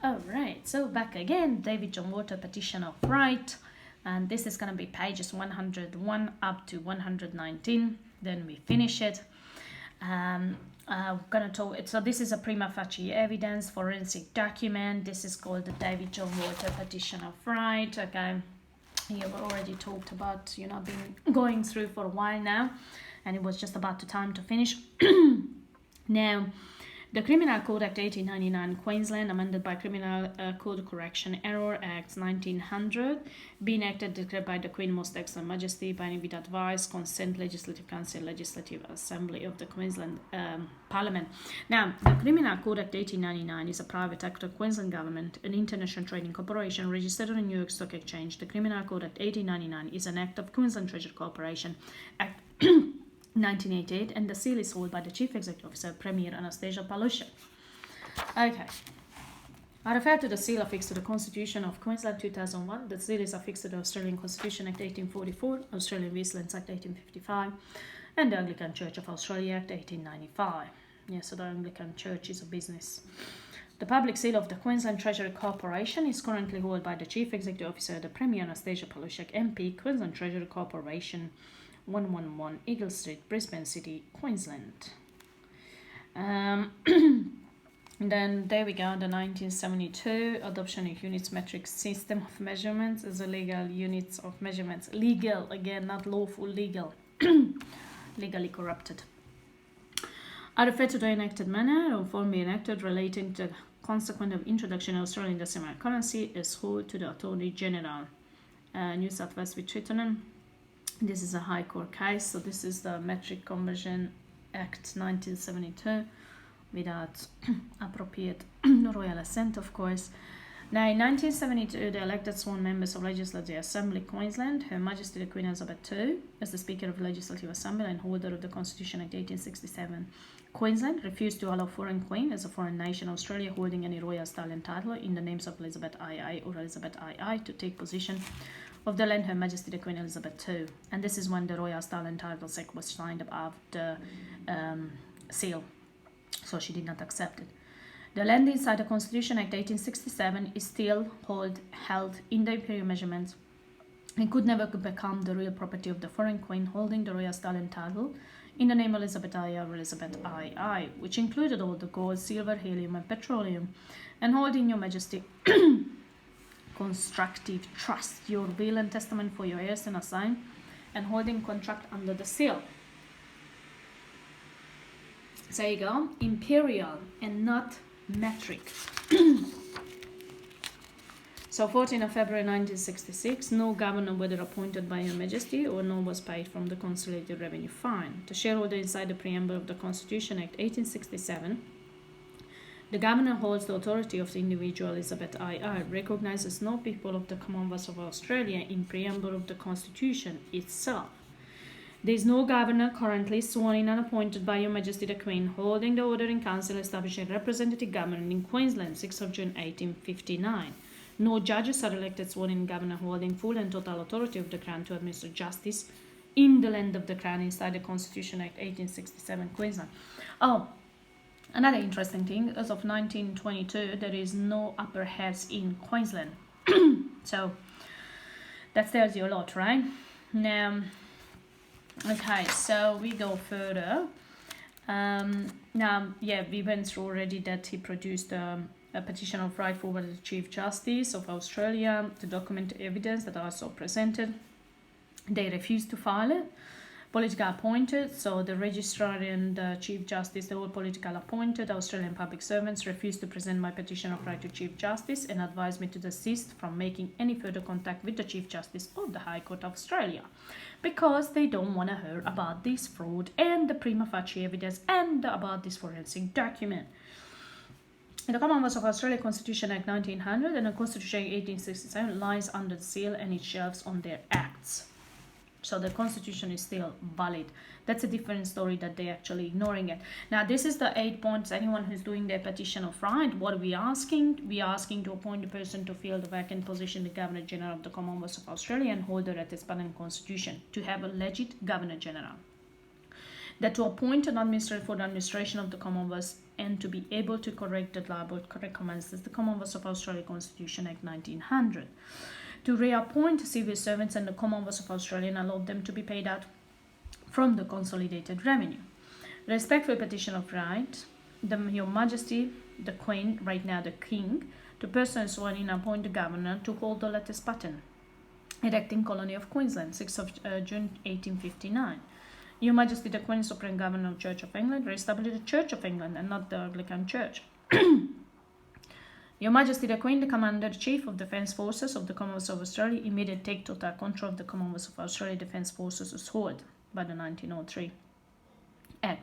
Alright, so back again, David John Water Petition of Right, and this is going to be pages 101 up to 119, then we finish it. Gonna talk. So this is a prima facie evidence forensic document. This is called the David John Water Petition of Right. Okay, you've already talked about, been going through for a while now, and it was just about the time to finish. Now, the Criminal Code Act 1899 Queensland, amended by Criminal Code Correction Error Act 1900, being acted declared by the Queen Most Excellent Majesty, binding with advice, consent, Legislative Council, Legislative Assembly of the Queensland Parliament. Now, the Criminal Code Act 1899 is a private act of Queensland Government, an international trading corporation registered on the New York Stock Exchange. The Criminal Code Act 1899 is an act of Queensland Treasury Corporation Act 1988, and the seal is held by the Chief Executive Officer, Premier Anastasia Palaszczuk. Okay. I refer to the seal affixed to the Constitution of Queensland 2001. The seal is affixed to the Australian Constitution Act 1844, Australian Wastelands Act 1855, and the Anglican Church of Australia Act 1895. Yes, so the Anglican Church is a business. The public seal of the Queensland Treasury Corporation is currently held by the Chief Executive Officer, the Premier Anastasia Palaszczuk, MP, Queensland Treasury Corporation, 111 Eagle Street, Brisbane City, Queensland. Then there we go, the 1972 adoption of units metric system of measurements as a legal units of measurements. Legal, again, not lawful, legal. Legally corrupted. I refer to the enacted manner or form enacted relating to the consequent of introduction of Australian decimal currency as held to the Attorney General. New South Wales with Twickenham. This is a High Court case, so this is the Metric Conversion Act 1972 without appropriate royal assent, of course. Now, in 1972, the elected sworn members of Legislative Assembly Queensland, Her Majesty the Queen Elizabeth II, as the Speaker of the Legislative Assembly and holder of the Constitution Act 1867, Queensland refused to allow foreign queen as a foreign nation, Australia, holding any royal style and title in the names of Elizabeth II or Elizabeth II to take possession of the land Her Majesty the Queen Elizabeth II. And this is when the Royal Style and Titles Act was signed above the seal. So she did not accept it. The land inside the Constitution Act 1867 is still held in the imperial measurements and could never become the real property of the foreign queen holding the Royal Style and Title in the name Elizabeth II or Elizabeth II, which included all the gold, silver, helium and petroleum, and holding Your Majesty constructive trust, your will and testament for your heirs and assign, and holding contract under the seal. So there you go, imperial and not metric. So 14th of February 1966, no governor whether appointed by Her Majesty or no was paid from the consolidated revenue fine. The shareholder inside the preamble of the Constitution Act 1867. The governor holds the authority of the individual Elizabeth II, recognizes no people of the Commonwealth of Australia in preamble of the Constitution itself. There is no governor currently sworn in and appointed by Your Majesty the Queen, holding the order in council establishing representative government in Queensland, 6th of June 1859. No judges are elected sworn in governor holding full and total authority of the Crown to administer justice in the land of the Crown inside the Constitution Act 1867, Queensland. Oh, another interesting thing, as of 1922, there is no upper house in Queensland. So, that tells you a lot, right? Now, okay, so we go further. Now, yeah, we went through already that he produced a petition of right forward to the Chief Justice of Australia to document evidence that are also presented. They refused to file it. Political appointed, so the registrar and the Chief Justice, the all political appointed Australian public servants refused to present my petition of right to Chief Justice and advised me to desist from making any further contact with the Chief Justice of the High Court of Australia because they don't want to hear about this fraud and the prima facie evidence and about this forensic document. The Commonwealth of Australia Constitution Act 1900 and the Constitution Act 1867 lies under the seal and it shelves on their acts. So the Constitution is still valid. That's a different story that they're actually ignoring it. Now, this is the 8 points. Anyone who's doing their petition of right, what are we asking? We are asking to appoint a person to fill the vacant position, the Governor General of the Commonwealth of Australia and hold the Respondent Constitution, to have a legit Governor General. That to appoint an administrator for the administration of the Commonwealth and to be able to correct the liable recommences the Commonwealth of Australia Constitution Act 1900. To reappoint civil servants in the Commonwealth of Australia and allow them to be paid out from the consolidated revenue. Respect for petition of right, Your Majesty, the Queen, right now the King, to person sworn in appoint the Governor to hold the latest pattern, erecting colony of Queensland, 6th of June 1859. Your Majesty, the Queen, Supreme Governor of Church of England, re-establish the Church of England and not the Anglican Church. Your Majesty, the Queen, the Commander-in-Chief of Defence Forces of the Commonwealth of Australia, immediate take total control of the Commonwealth of Australia Defence Forces as held by the 1903 Act.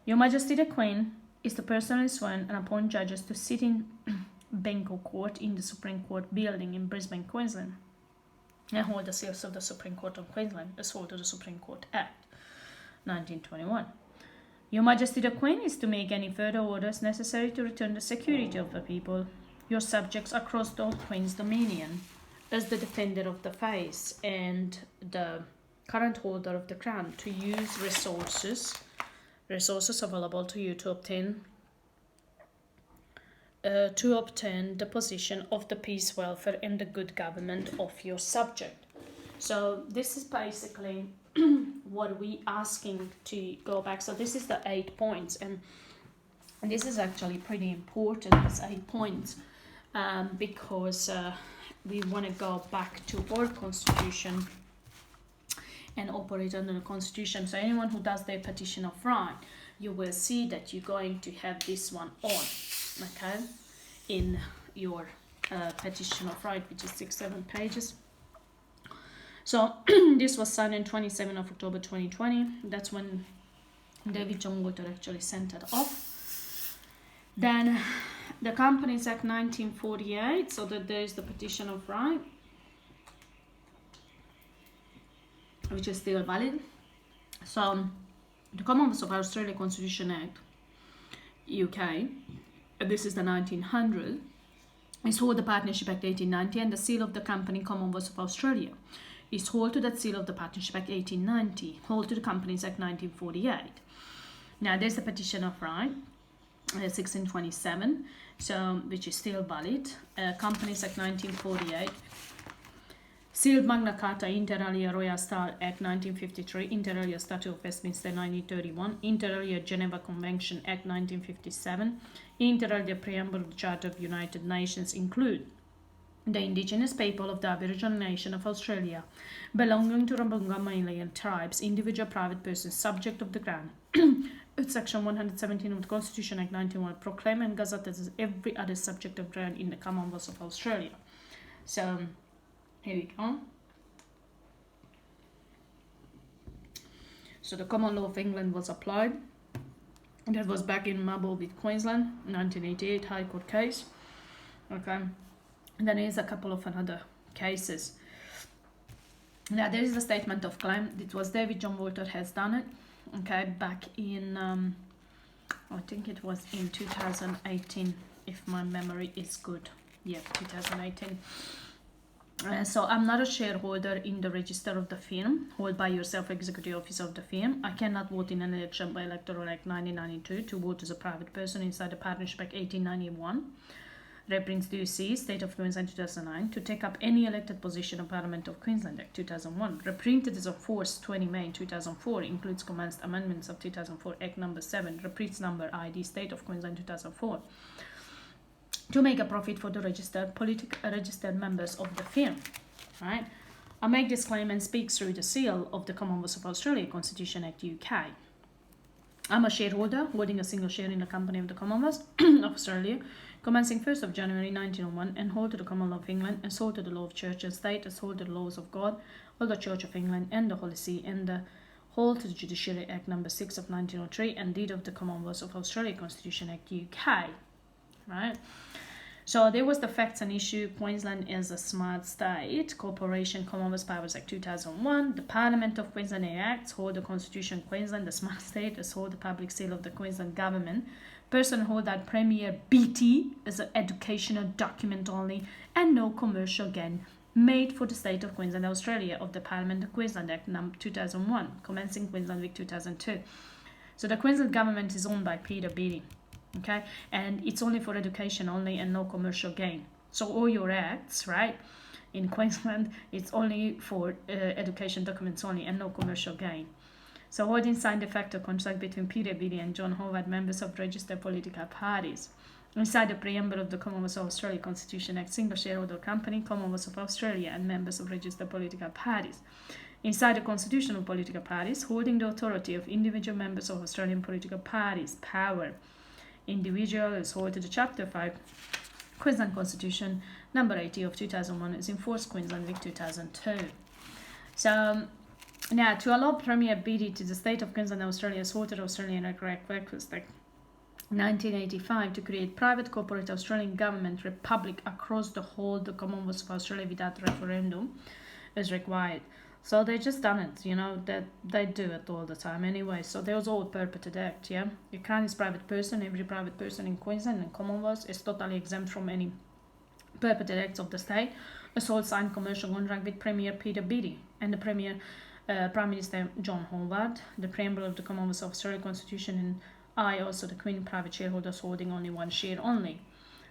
Your Majesty, the Queen, is to personally sworn and appoint judges to sit in Bengal Court in the Supreme Court building in Brisbane, Queensland, and hold the seals of the Supreme Court of Queensland as held to the Supreme Court Act 1921. Your Majesty the Queen is to make any further orders necessary to return the security of the people, your subjects across the Queen's dominion, as the defender of the faith and the current holder of the crown, to use resources available to you to obtain the position of the peace, welfare, and the good government of your subject. So this is basically what we asking to go back. So this is the 8 points, and this is actually pretty important, these 8 points, because we want to go back to our constitution and operate under the constitution. So anyone who does their petition of right, you will see that you're going to have this one on, okay, in your petition of right, which is 6-7 pages. So this was signed on 27th of October 2020. That's when David John Walter actually sent it off. Then the Companies Act 1948, so that there is the petition of right, which is still valid. So the Commonwealth of Australia Constitution Act, UK, this is the 1900, is hold the Partnership Act 1890, and the seal of the company Commonwealth of Australia is hold to that seal of the Partnership Act 1890, hold to the Companies Act 1948. Now there's the petition of right, 1627, so which is still valid. Companies Act 1948, sealed Magna Carta, inter alia Royal Star Act 1953, inter alia Statute of Westminster 1931, inter alia Geneva Convention Act 1957, inter alia Preamble of the Charter of the United Nations include the indigenous people of the Aboriginal Nation of Australia, belonging to Rabunga Malayan tribes, individual private persons, subject of the Crown. Section 117 of the Constitution Act 1901, proclaim and gazette as every other subject of ground in the Commonwealth of Australia. So, here we go. So the common law of England was applied. And that was back in Mabo with Queensland, 1988 High Court case. Okay. And then there's a couple of another cases. Now there is a statement of claim. It was David John Walter has done it. Okay, back in I think it was in 2018, if my memory is good. Yeah, 2018. So I'm not a shareholder in the register of the firm, held by yourself, executive officer of the firm. I cannot vote in an election by Electoral Act 1992 to vote as a private person inside the Partnership Act 1891. Reprints DUC, State of Queensland 2009, to take up any elected position of Parliament of Queensland Act 2001. Reprinted as of force 20 May 2004, includes commenced amendments of 2004 Act number 7, reprints number ID, State of Queensland 2004. To make a profit for the registered members of the firm, right? I make this claim and speak through the seal of the Commonwealth of Australia Constitution Act UK. I'm a shareholder holding a single share in the company of the Commonwealth of Australia, commencing 1st of January 1901, and hold to the common law of England, and hold to the law of Church and State, as hold to the laws of God, all the Church of England and the Holy See, and the hold to the Judiciary Act number 6 of 1903, and deed of the Commonwealth of Australia Constitution Act UK, right? So there was the facts and issue. Queensland is a smart state. Corporation Commonwealth Powers Act 2001. The Parliament of Queensland Acts hold the Constitution Queensland, the smart state, as hold the public seal of the Queensland government. Person hold that Premier BT as an educational document only, and no commercial gain made for the state of Queensland, Australia, of the Parliament of Queensland Act 2001, commencing Queensland Week 2002. So the Queensland government is owned by Peter Beattie. okay, and it's only for education only and no commercial gain. So all your acts, right, in Queensland, it's only for education documents only and no commercial gain. So Holding signed de facto contract between Peter Beattie and John Howard, members of registered political parties. Inside the preamble of the Commonwealth of Australia Constitution Act, single shareholder company, Commonwealth of Australia, and members of registered political parties. Inside the constitution of political parties, holding the authority of individual members of Australian political parties, power. Individual is held to the Chapter 5 Queensland Constitution, number 80 of 2001, is enforced Queensland Vic 2002. So, now, to allow Premier Beattie to the state of Queensland, Australia, sorted Australian request like 1985 to create private corporate Australian government republic across the whole the Commonwealth of Australia without referendum is required. So they just done it, you know, that they do it all the time anyway. So there was all perpetrated act, yeah. You can't is private person, every private person in Queensland and Commonwealth is totally exempt from any perpetrated acts of the state. A sole signed commercial contract with Premier Peter Beattie and the Premier Prime Minister John Howard, the preamble of the Commonwealth of Australia Constitution, and I also the Queen private shareholders holding only one share only.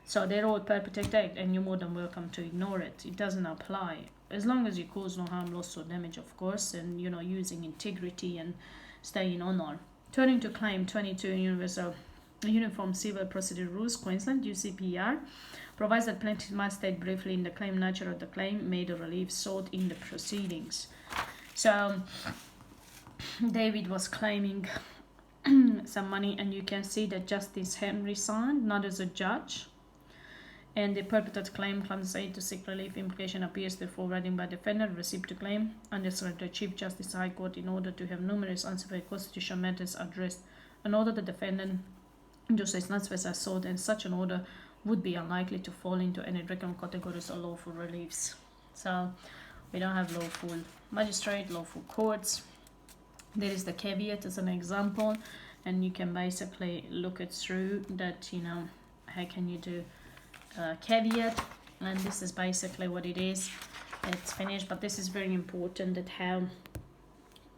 So they're all perpetrated act and you're more than welcome to ignore it. It doesn't apply. As long as you cause no harm, loss or damage, of course, and you know, using integrity and staying in honour. Turning to claim 22 Uniform Civil Procedure Rules, Queensland, UCPR, provides that plaintiff must state briefly in the claim nature of the claim made or relief sought in the proceedings. So David was claiming some money, and you can see that Justice Henry signed, not as a judge. And the perpetrated claim claims aid to seek relief implication appears before writing by defendant received to claim under the Chief Justice High Court in order to have numerous uncivil constitutional matters addressed. An order the defendant says not specified sought, and such an order would be unlikely to fall into any recommended categories of lawful reliefs. So we don't have lawful magistrate, lawful courts. There is the caveat as an example, and you can basically look it through that, you know, how can you do caveat, and this is basically what it is. It's finished, but this is very important that how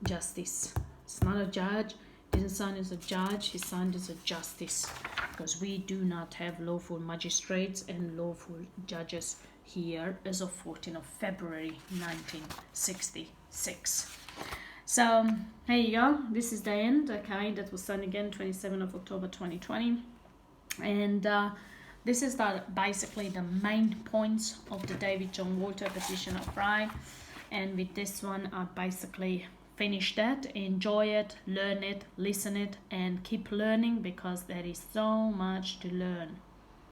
justice, it's not a judge, didn't sign as a judge, he signed as a justice, because we do not have lawful magistrates and lawful judges here as of 14th of February 1966. So here you go, this is the end. Okay, that was signed again 27th of October 2020, and this is basically the main points of the David John Walter petition of right. And with this one, I basically finished that. Enjoy it, learn it, listen it, and keep learning, because there is so much to learn.